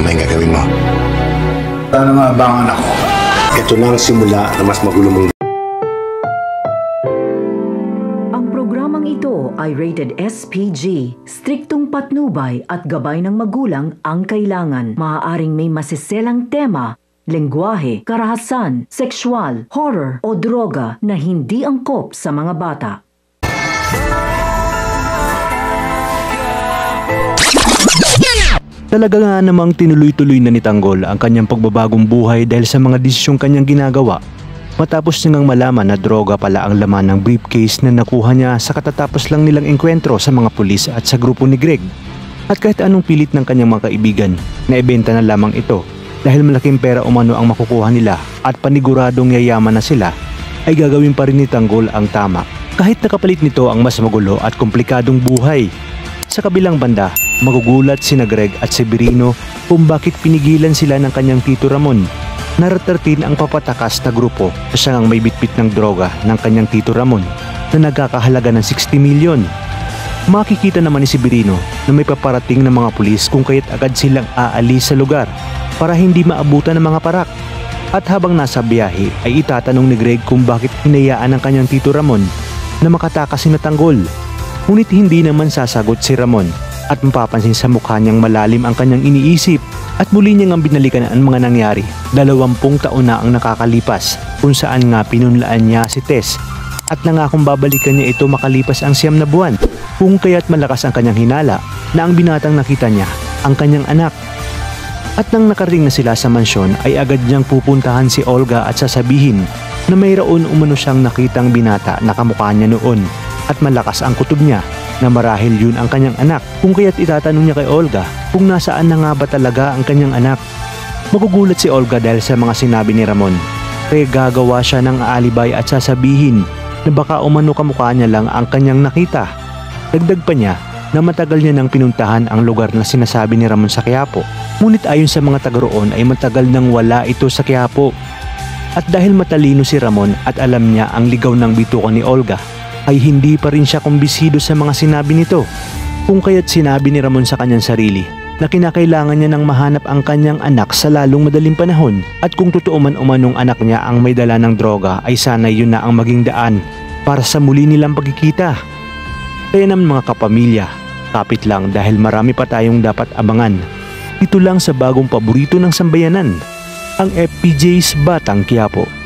tama yung gagawin mo. Ano nga ba ang anak ko? Ito na ang simula na mas magulo mong... Ang programang ito ay rated SPG. Striktong patnubay at gabay ng magulang ang kailangan. Maaaring may masiselang tema, lengguwahe, karahasan, sexual, horror o droga na hindi angkop sa mga bata. Talaga nga namang tinuloy-tuloy na ni Tanggol ang kanyang pagbabagong buhay dahil sa mga desisyong kanyang ginagawa. Matapos niyang malaman na droga pala ang laman ng briefcase na nakuha niya sa katatapos lang nilang engkwentro sa mga pulis at sa grupo ni Greg. At kahit anong pilit ng kanyang mga kaibigan, naibenta na lamang ito dahil malaking pera umano ang makukuha nila at paniguradong yayaman na sila, ay gagawin pa rin ni Tanggol ang tama. Kahit nakapalit nito ang mas magulo at komplikadong buhay. Sa kabilang banda, magugulat sina Greg at Severino kung bakit pinigilan sila ng kanyang Tito Ramon. Naratertin ang papatakas na grupo na siyang may bitbit ng droga ng kanyang Tito Ramon na nagkakahalaga ng 60 milyon. Makikita naman ni Severino na may paparating ng mga pulis kung kaya't agad silang aalis sa lugar para hindi maabutan ng mga parak. At habang nasa biyahe ay itatanong ni Greg kung bakit hinayaan ng kanyang Tito Ramon na makatakas si Tanggol. Ngunit hindi naman sasagot si Ramon at mapapansin sa mukha niyang malalim ang kanyang iniisip at muli niyang ang binalikan ang mga nangyari. 20 taon na ang nakakalipas kung saan nga pinunlaan niya si Tess at nangakong babalikan niya ito makalipas ang 9 na buwan, kung kaya't malakas ang kanyang hinala na ang binatang nakita niya ang kanyang anak. At nang nakarating na sila sa mansyon ay agad niyang pupuntahan si Olga at sasabihin na mayroon umano siyang nakitang binata na kamukha niya noon at malakas ang kutob niya na marahil yun ang kanyang anak, kung kaya't itatanong niya kay Olga kung nasaan na nga ba talaga ang kanyang anak. Magugulat si Olga dahil sa mga sinabi ni Ramon, kaya gagawa siya ng alibay at sasabihin na baka umano kamukha niya lang ang kanyang nakita. Dagdag pa niya na matagal niya nang pinuntahan ang lugar na sinasabi ni Ramon sa Quiapo, ngunit ayon sa mga taga roon ay matagal nang wala ito sa Quiapo. At dahil matalino si Ramon at alam niya ang ligaw ng bituka ni Olga, ay hindi pa rin siya kumbisido sa mga sinabi nito, kung kaya't sinabi ni Ramon sa kanyang sarili na kinakailangan niya nang mahanap ang kanyang anak sa lalong madaling panahon at kung totoo man umanong anak niya ang may dala ng droga ay sana yun na ang maging daan para sa muli nilang pagkikita. Kaya naman mga kapamilya, kapit lang dahil marami pa tayong dapat abangan. Ito lang sa bagong paborito ng sambayanan, ang FPJ's Batang Quiapo.